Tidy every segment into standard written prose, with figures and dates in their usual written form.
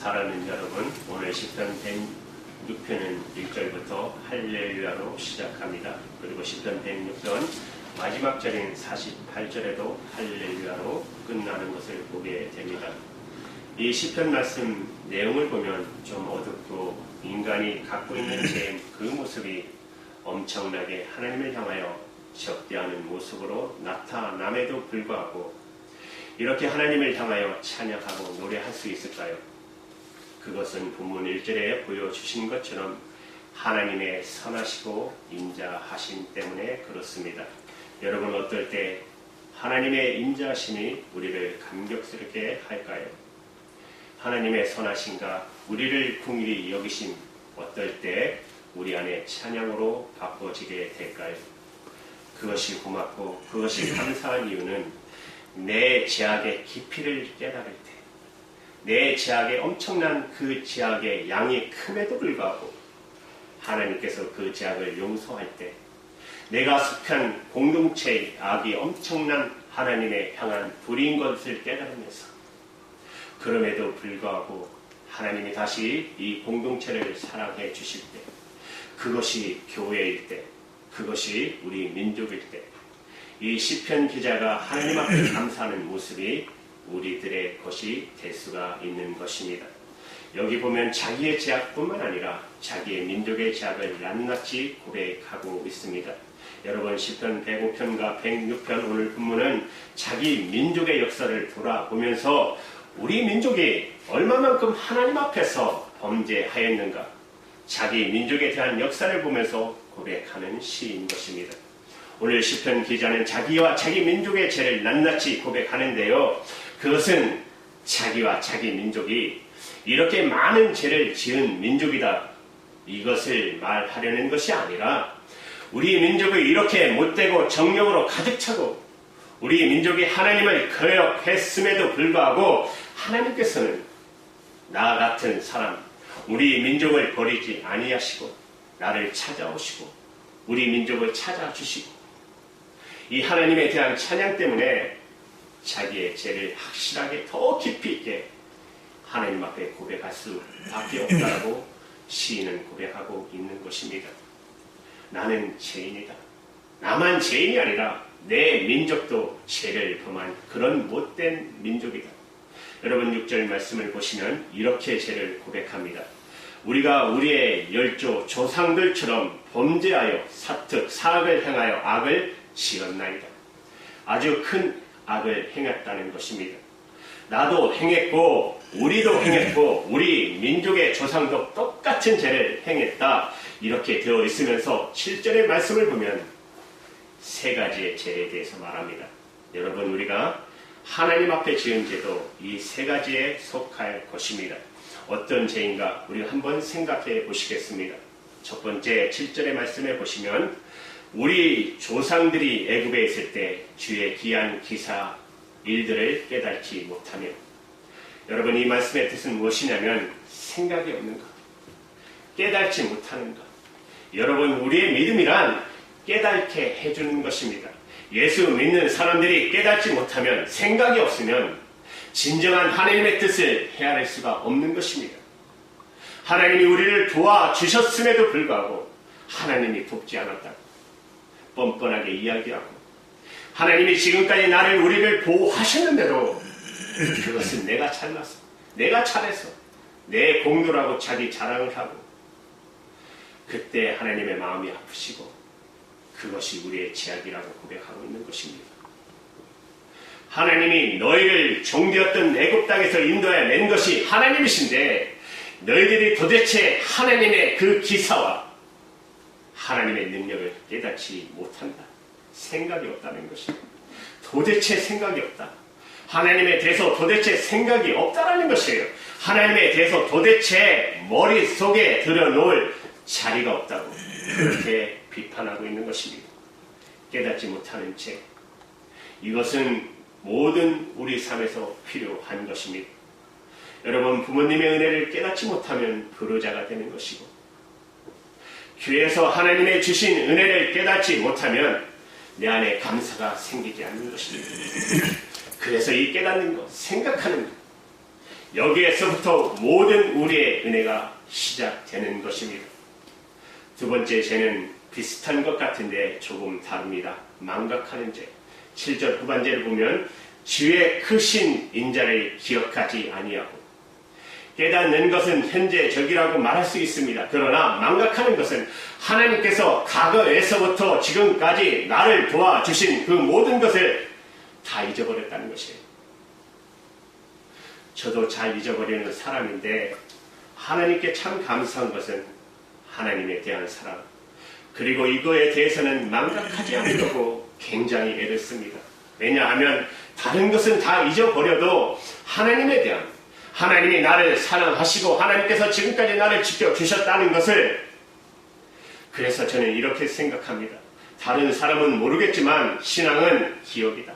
사랑하는 여러분, 오늘 시편 106편은 1절부터 할렐루야로 시작합니다. 그리고 시편 106편 마지막 절인 48절에도 할렐루야로 끝나는 것을 보게 됩니다. 이 시편 말씀 내용을 보면 좀 어둡고 인간이 갖고 있는 그 모습이 엄청나게 하나님을 향하여 적대하는 모습으로 나타남에도 불구하고 이렇게 하나님을 향하여 찬양하고 노래할 수 있을까요? 그것은 본문 1절에 보여주신 것처럼 하나님의 선하시고 인자하심 때문에 그렇습니다. 여러분, 어떨 때 하나님의 인자하심이 우리를 감격스럽게 할까요? 하나님의 선하심과 우리를 긍휼히 여기심, 어떨 때 우리 안에 찬양으로 바꿔지게 될까요? 그것이 고맙고 그것이 감사한 이유는 내 죄악의 깊이를 깨달을 때, 내 죄악의 엄청난 그 죄악의 양이 큼에도 불구하고 하나님께서 그 죄악을 용서할 때, 내가 속한 공동체의 악이 엄청난 하나님의 향한 불인 것을 깨달으면서 그럼에도 불구하고 하나님이 다시 이 공동체를 사랑해 주실 때, 그것이 교회일 때, 그것이 우리 민족일 때, 이 시편 기자가 하나님 앞에 감사하는 모습이 우리들의 것이 될 수가 있는 것입니다. 여기 보면 자기의 죄악뿐만 아니라 자기의 민족의 죄악을 낱낱이 고백하고 있습니다. 여러분, 시편 105편과 106편 오늘 본문은 자기 민족의 역사를 돌아보면서 우리 민족이 얼마만큼 하나님 앞에서 범죄하였는가, 자기 민족에 대한 역사를 보면서 고백하는 시인 것입니다. 오늘 시편 기자는 자기와 자기 민족의 죄를 낱낱이 고백하는데요. 그것은 자기와 자기 민족이 이렇게 많은 죄를 지은 민족이다, 이것을 말하려는 것이 아니라 우리 민족이 이렇게 못되고 정령으로 가득 차고 우리 민족이 하나님을 거역했음에도 불구하고 하나님께서는 나 같은 사람, 우리 민족을 버리지 아니하시고 나를 찾아오시고 우리 민족을 찾아주시고, 이 하나님에 대한 찬양 때문에 자기의 죄를 확실하게 더 깊이 있게 하나님 앞에 고백할 수밖에 없다고 시인은 고백하고 있는 것입니다. 나는 죄인이다. 나만 죄인이 아니라 내 민족도 죄를 범한 그런 못된 민족이다. 여러분, 6절 말씀을 보시면 이렇게 죄를 고백합니다. 우리가 우리의 열조 조상들처럼 범죄하여 사특 사악을 행하여 악을 지었나이다. 아주 큰 악을 행했다는 것입니다. 나도 행했고 우리도 행했고 우리 민족의 조상도 똑같은 죄를 행했다, 이렇게 되어 있으면서 7절의 말씀을 보면 세 가지의 죄에 대해서 말합니다. 여러분, 우리가 하나님 앞에 지은 죄도 이 세 가지에 속할 것입니다. 어떤 죄인가 우리가 한번 생각해 보시겠습니다. 첫 번째 7절의 말씀에 보시면 우리 조상들이 애굽에 있을 때 주의 기한 기사 일들을 깨닫지 못하며, 여러분, 이 말씀의 뜻은 무엇이냐면 생각이 없는 것, 깨닫지 못하는 것. 여러분, 우리의 믿음이란 깨닫게 해주는 것입니다. 예수 믿는 사람들이 깨닫지 못하면, 생각이 없으면 진정한 하나님의 뜻을 헤아릴 수가 없는 것입니다. 하나님이 우리를 도와주셨음에도 불구하고 하나님이 돕지 않았다고 뻔뻔하게 이야기하고, 하나님이 지금까지 우리를 보호하셨는데도 그것은 내가 잘나서, 내가 잘해서, 내 공로라고 자기 자랑을 하고, 그때 하나님의 마음이 아프시고 그것이 우리의 죄악이라고 고백하고 있는 것입니다. 하나님이 너희를 종되었던 애굽 땅에서 인도해 낸 것이 하나님이신데 너희들이 도대체 하나님의 그 기사와 하나님의 능력을 깨닫지 못한다. 생각이 없다는 것입니다. 도대체 생각이 없다. 하나님에 대해서 도대체 생각이 없다라는 것이에요. 하나님에 대해서 도대체 머릿속에 들여놓을 자리가 없다고 그렇게 비판하고 있는 것입니다. 깨닫지 못하는 죄, 이것은 모든 우리 삶에서 필요한 것입니다. 여러분, 부모님의 은혜를 깨닫지 못하면 불효자가 되는 것이고, 교회에서 하나님의 주신 은혜를 깨닫지 못하면 내 안에 감사가 생기지 않는 것입니다. 그래서 이 깨닫는 것, 생각하는 것, 여기에서부터 모든 우리의 은혜가 시작되는 것입니다. 두 번째 죄는 비슷한 것 같은데 조금 다릅니다. 망각하는 죄. 7절 후반절을 보면 주의 크신 인자를 기억하지 아니하고, 깨닫는 것은 현재 적이라고 말할 수 있습니다. 그러나 망각하는 것은 하나님께서 과거에서부터 지금까지 나를 도와주신 그 모든 것을 다 잊어버렸다는 것이에요. 저도 잘 잊어버리는 사람인데 하나님께 참 감사한 것은 하나님에 대한 사랑, 그리고 이거에 대해서는 망각하지 않으려고 굉장히 애를 씁니다. 왜냐하면 다른 것은 다 잊어버려도 하나님에 대한, 하나님이 나를 사랑하시고 하나님께서 지금까지 나를 지켜주셨다는 것을, 그래서 저는 이렇게 생각합니다. 다른 사람은 모르겠지만 신앙은 기억이다.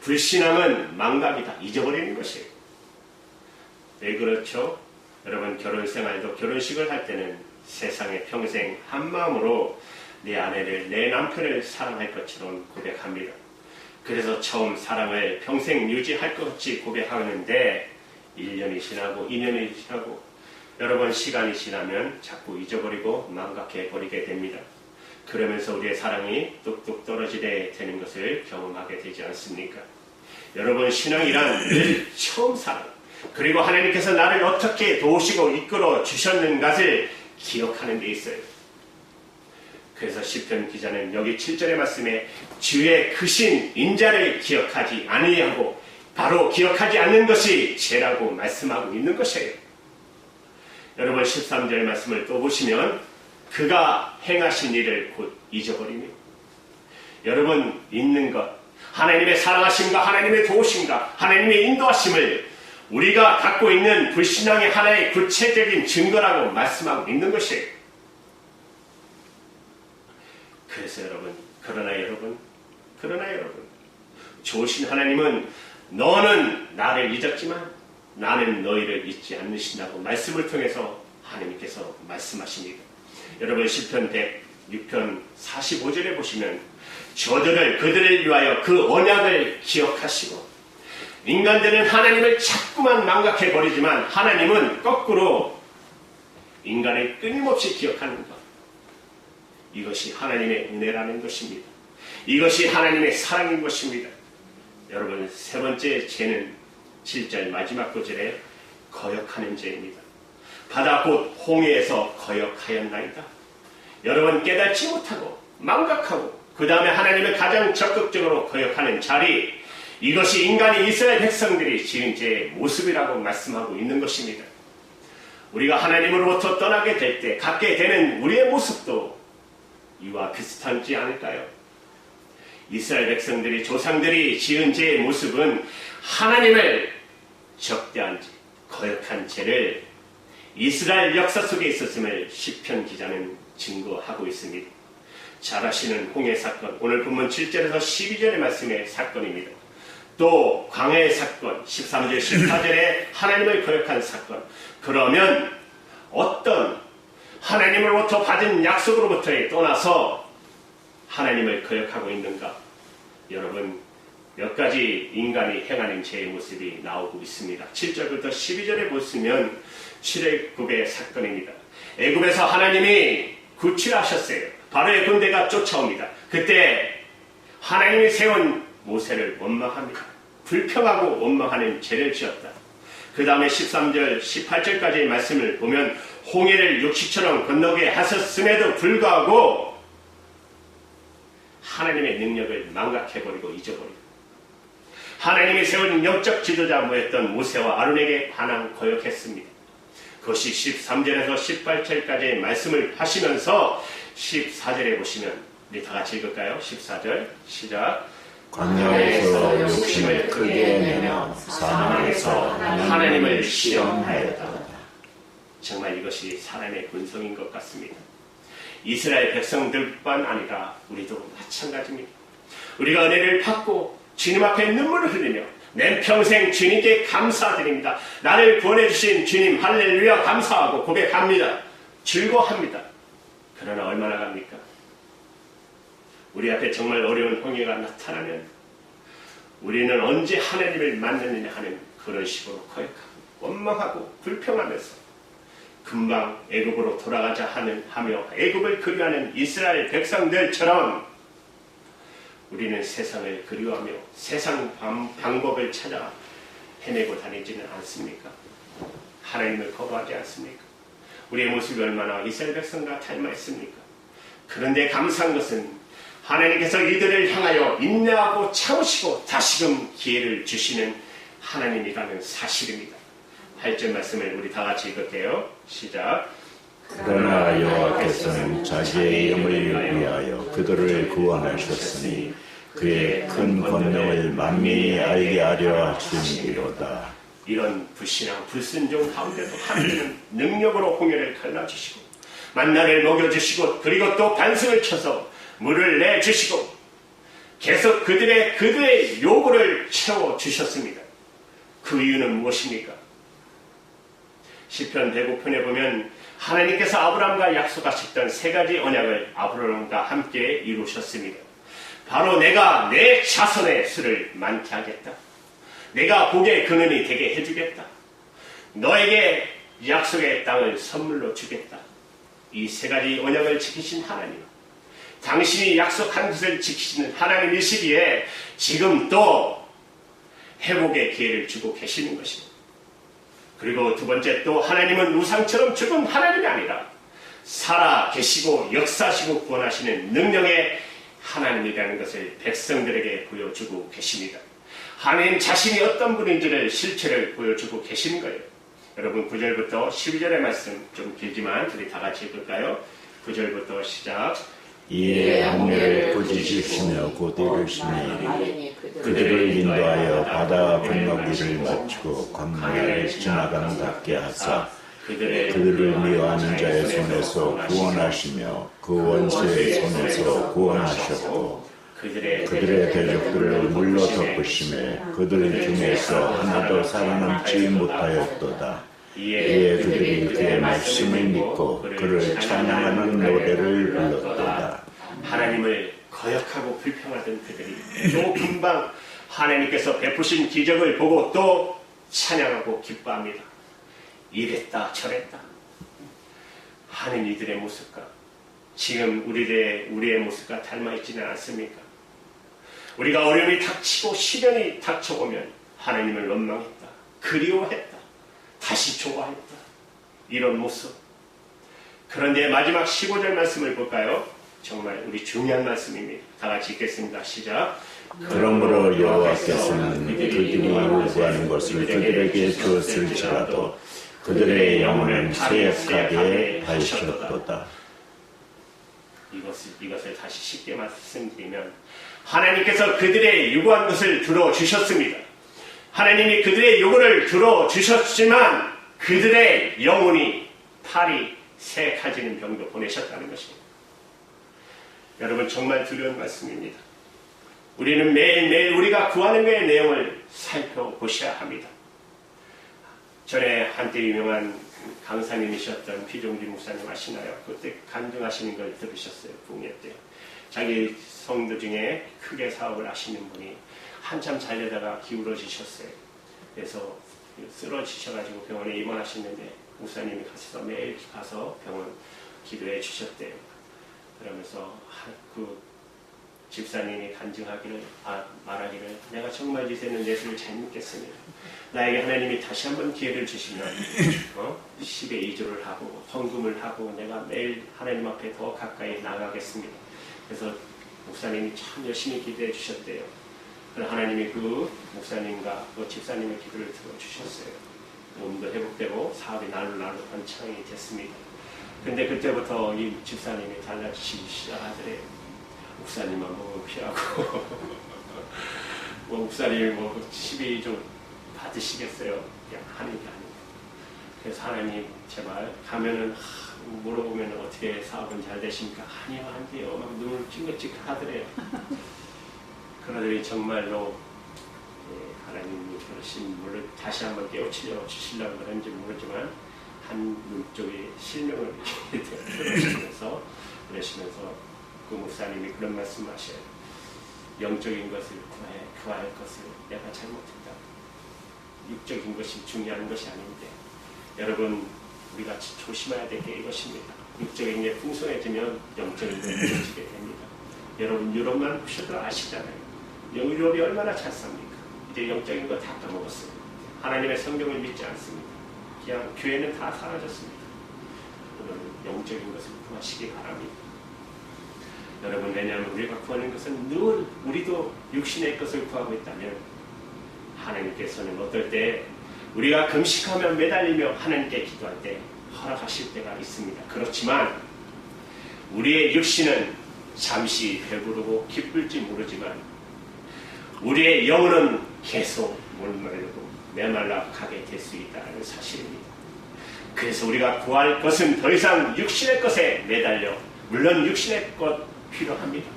불신앙은 망각이다. 잊어버리는 것이에요. 왜 그렇죠? 여러분, 결혼생활도 결혼식을 할 때는 세상에 평생 한마음으로 내 아내를, 내 남편을 사랑할 것처럼 고백합니다. 그래서 처음 사랑을 평생 유지할 것 같이 고백하는데 1년이 지나고 2년이 지나고 여러 번 시간이 지나면 자꾸 잊어버리고 망각해버리게 됩니다. 그러면서 우리의 사랑이 뚝뚝 떨어지게 되는 것을 경험하게 되지 않습니까? 여러분, 신앙이란 늘 처음 사랑, 그리고 하나님께서 나를 어떻게 도우시고 이끌어 주셨는가를 기억하는 데 있어요. 그래서 시편 기자는 여기 7절의 말씀에 주의 크신 인자를 기억하지 아니하고, 바로 기억하지 않는 것이 죄라고 말씀하고 있는 것이에요. 여러분, 13절의 말씀을 또 보시면 그가 행하신 일을 곧 잊어버리며, 여러분, 있는 것, 하나님의 사랑하심과 하나님의 도우심과 하나님의 인도하심을 우리가 갖고 있는 불신앙의 하나의 구체적인 증거라고 말씀하고 있는 것이에요. 그래서 여러분, 그러나 여러분, 좋으신 하나님은 너는 나를 잊었지만 나는 너희를 잊지 않으신다고 말씀을 통해서 하나님께서 말씀하십니다. 여러분, 시편 106편 45절에 보시면 저들을 그들을 위하여 그 언약을 기억하시고, 인간들은 하나님을 자꾸만 망각해버리지만 하나님은 거꾸로 인간을 끊임없이 기억하는 것, 이것이 하나님의 은혜라는 것입니다. 이것이 하나님의 사랑인 것입니다. 여러분, 세 번째 죄는 7절 마지막 구절에 거역하는 죄입니다. 바다 곧 홍해에서 거역하였나이다. 여러분, 깨닫지 못하고 망각하고 그 다음에 하나님을 가장 적극적으로 거역하는 자리, 이것이 인간이 이스라엘 백성들이 지은 죄의 모습이라고 말씀하고 있는 것입니다. 우리가 하나님으로부터 떠나게 될 때 갖게 되는 우리의 모습도 이와 비슷하지 않을까요? 이스라엘 백성들이, 조상들이 지은 죄의 모습은 하나님을 적대한 죄, 거역한 죄를 이스라엘 역사 속에 있었음을 시편 기자는 증거하고 있습니다. 잘 아시는 홍해 사건, 오늘 본문 7절에서 12절의 말씀의 사건입니다. 또 광야의 사건, 13절, 14절에 하나님을 거역한 사건. 그러면 어떤 하나님으로부터 받은 약속으로부터 떠나서 하나님을 거역하고 있는가? 여러분, 몇 가지 인간이 행하는 죄의 모습이 나오고 있습니다. 7절부터 12절에 보시면 출애굽의 사건입니다. 애굽에서 하나님이 구출하셨어요. 바로의 군대가 쫓아옵니다. 그때 하나님이 세운 모세를 원망합니다. 불평하고 원망하는 죄를 지었다. 그 다음에 13절, 18절까지의 말씀을 보면 홍해를 육지처럼 건너게 하셨음에도 불구하고 하나님의 능력을 망각해버리고 잊어버리고, 하나님이 세운 영적 지도자 모였던 모세와 아론에게 반항 거역했습니다. 그것이 13절에서 18절까지의 말씀을 하시면서 14절에 보시면 우리 다 같이 읽을까요? 14절 시작. 광야에서 욕심을 크게 내며 사망에서 하나님을 시험하였다. 정말 이것이 사람의 본성인 것 같습니다. 이스라엘 백성들뿐 아니라 우리도 마찬가지입니다. 우리가 은혜를 받고 주님 앞에 눈물을 흘리며 내 평생 주님께 감사드립니다. 나를 구원해주신 주님 할렐루야 감사하고 고백합니다. 즐거워합니다. 그러나 얼마나 갑니까? 우리 앞에 정말 어려운 홍해가 나타나면 우리는 언제 하나님을 만났느냐 하는 그런 식으로 거역하고 원망하고 불평하면서 금방 애굽으로 돌아가자 하며 애굽을 그리워하는 이스라엘 백성들처럼 우리는 세상을 그리워하며 세상 방법을 찾아 헤매고 다니지는 않습니까? 하나님을 거부하지 않습니까? 우리의 모습이 얼마나 이스라엘 백성과 닮아있습니까? 그런데 감사한 것은 하나님께서 이들을 향하여 인내하고 참으시고 다시금 기회를 주시는 하나님이라는 사실입니다. 8절 말씀을 우리 다 같이 읽을게요. 시작. 그러나 여호와께서는 자기의 이름을 위하여 그들을 구원하셨으니 그의 큰 권능을 만민이 알게 하려 하심이로다. 이런 불신앙, 불순종 가운데도 하나님은 능력으로 홍해를 갈라주시고 만나를 먹여주시고 그리고 또 반석을 쳐서 물을 내주시고 계속 그들의 요구를 채워주셨습니다. 그 이유는 무엇입니까? 시편 105편에 보면 하나님께서 아브라함과 약속하셨던 세 가지 언약을 아브라함과 함께 이루셨습니다. 바로 내가 내 자손의 수를 많게 하겠다. 내가 복의 근원이 되게 해주겠다. 너에게 약속의 땅을 선물로 주겠다. 이 세 가지 언약을 지키신 하나님, 당신이 약속한 것을 지키시는 하나님이시기에 지금 또 회복의 기회를 주고 계시는 것입니다. 그리고 두 번째, 또 하나님은 우상처럼 죽은 하나님이 아니라 살아 계시고 역사하시고 구원하시는 능력의 하나님이라는 것을 백성들에게 보여주고 계십니다. 하나님 자신이 어떤 분인지를 실체를 보여주고 계시는 거예요. 여러분 9절부터 12절의 말씀 좀 길지만 우리 다 같이 읽을까요? 9절부터 시작. 이에 홍해를 꾸짖으시며 곧 이르시니 그들을 인도하여 바다 건너기를 마치고 광야를 지나가는 같게 하사 그들을 미워하는 자의 손에서 구원하시며 그 원수의 손에서 구원하셨고 그들의 대적들을 물로 덮으시매 그들 중에서 하나도 살아남지 못하였도다. 이에 그들이 그의 말씀을 믿고 그를 찬양하는 노래를 불렀도다. 하나님을 거역하고 불평하던 그들이 또 금방 하나님께서 베푸신 기적을 보고 또 찬양하고 기뻐합니다. 이랬다 저랬다 하는 이들의 모습과 지금 우리의 모습과 닮아있지는 않습니까? 우리가 어려움이 닥치고 시련이 닥쳐오면 하나님을 원망했다, 그리워했다, 다시 좋아했다, 이런 모습. 그런데 마지막 15절 말씀을 볼까요? 정말 우리 중요한 말씀입니다. 다 같이 읽겠습니다. 시작. 그러므로 여호와께서는 그들이 요구하는 것을 그들에게 주었을지라도 그들의 영혼을 쇠약하게 하셨도다. 이것을 다시 쉽게 말씀드리면 하나님께서 그들의 요구한 것을 들어주셨습니다. 하나님이 그들의 요구를 들어주셨지만 그들의 영혼이 팔이 쇠약해지는 병도 보내셨다는 것입니다. 여러분 정말 두려운 말씀입니다. 우리는 매일매일 우리가 구하는 것의 내용을 살펴보셔야 합니다. 전에 한때 유명한 강사님이셨던 피종기 목사님 아시나요? 그때 간증하시는 걸 들으셨어요. 부흥회 때. 자기 성도 중에 크게 사업을 하시는 분이 한참 잘되다가 기울어지셨어요. 그래서 쓰러지셔가지고 병원에 입원하시는데 목사님이 매일 가서 병원 기도해 주셨대요. 그러면서 그 집사님이 말하기를 내가 정말 이제는 예수를 잘 믿겠습니다. 나에게 하나님이 다시 한번 기회를 주시면 10의 2조를 하고 헌금을 하고 내가 매일 하나님 앞에 더 가까이 나가겠습니다. 그래서 목사님이 참 열심히 기도해 주셨대요. 그래서 하나님이 그 목사님과 그 집사님의 기도를 들어주셨어요. 몸도 회복되고 사업이 날로 번창이 됐습니다. 근데 그때부터 이 집사님이 달라지시기 시작하더래요. 목사님만 보면 피하고 목사님이 12조 받으시겠어요? 그냥 하는 게 아니에요. 그래서 하나님 제발 가면은 물어보면 어떻게 사업은 잘 되십니까? 아니요 안 돼요. 막 눈을 찡긋찡긋 하더래요. 그러더니 정말로 하나님이 그러신 물을 다시 한번 깨우치려 주시려고 그런지 모르지만 한 눈 쪽에 실명을 들으시면서 그러시면서 그 목사님이 그런 말씀하셔요. 영적인 것을 구할 것을 내가 잘못했다. 육적인 것이 중요한 것이 아닌데 여러분 우리가 조심해야 될 게 이것입니다. 육적인 게 풍성해지면 영적인 게 무너지게 됩니다. 여러분 유럽만 보셔도 아시잖아요. 유럽이 얼마나 잘 삽니까? 이제 영적인 거 다 까먹었어요. 하나님의 성경을 믿지 않습니다. 그냥 교회는 다 사라졌습니다. 여러분 영적인 것을 구하시기 바랍니다. 여러분 왜냐하면 우리가 구하는 것은 늘 우리도 육신의 것을 구하고 있다면 하나님께서는 어떨 때 우리가 금식하며 매달리며 하나님께 기도할 때 허락하실 때가 있습니다. 그렇지만 우리의 육신은 잠시 배부르고 기쁠지 모르지만 우리의 영혼은 계속 목마르고 메말라 가게 될 수 있다는 사실입니다. 그래서 우리가 구할 것은 더 이상 육신의 것에 매달려 물론 육신의 것 필요합니다.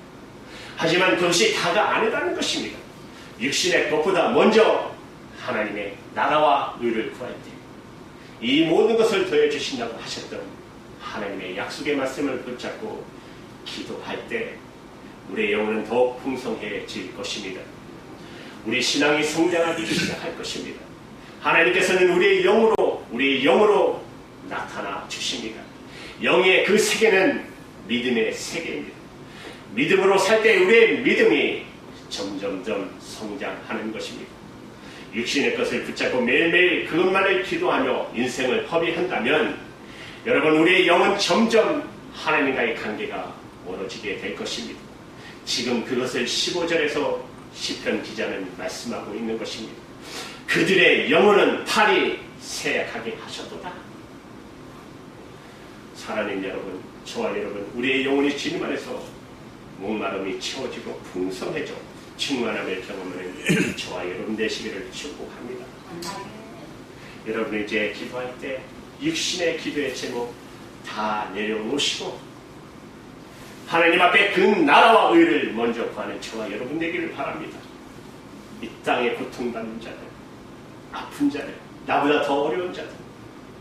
하지만 그것이 다가 아니라는 것입니다. 육신의 것보다 먼저 하나님의 나라와 의를 구할 때 이 모든 것을 더해 주신다고 하셨던 하나님의 약속의 말씀을 붙잡고 기도할 때 우리의 영혼은 더욱 풍성해질 것입니다. 우리 신앙이 성장하기 시작할 것입니다. 하나님께서는 우리의 영으로 나타나 주십니다. 영의 그 세계는 믿음의 세계입니다. 믿음으로 살 때 우리의 믿음이 점점점 성장하는 것입니다. 육신의 것을 붙잡고 매일매일 그것만을 기도하며 인생을 허비한다면 여러분 우리의 영은 점점 하나님과의 관계가 멀어지게 될 것입니다. 지금 그것을 15절에서 시편 기자는 말씀하고 있는 것입니다. 그들의 영혼은 팔이 쇠약하게 하셨도다. 사랑하는 여러분, 저와 여러분, 우리의 영혼이 주님 안에서 목마름이 채워지고 풍성해져 충만함을 경험하는 저와 여러분 되시기를 축복합니다. 여러분 이제 기도할 때 육신의 기도의 제목 다 내려놓으시고 하나님 앞에 그 나라와 의를 먼저 구하는 저와 여러분 되기를 바랍니다. 이 땅에 고통받는 자들, 아픈 자들, 나보다 더 어려운 자들,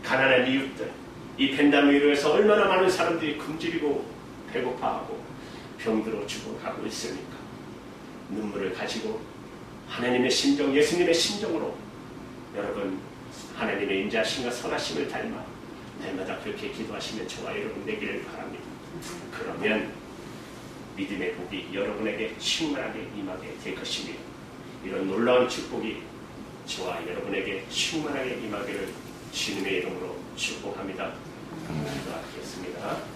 가난한 이웃들, 이 팬데믹으로 해서 얼마나 많은 사람들이 굶주리고 배고파하고 병들어 죽어가고 있습니까? 눈물을 가지고 하나님의 심정, 예수님의 심정으로 여러분 하나님의 인자하심과 선하심을 닮아 날마다 그렇게 기도하시면 저와 여러분 되기를 바랍니다. 그러면 믿음의 복이 여러분에게 충만하게 임하게 될 것입니다. 이런 놀라운 축복이 저와 여러분에게 충만하게 임하기를 주님의 이름으로 축복합니다. 기도하겠습니다.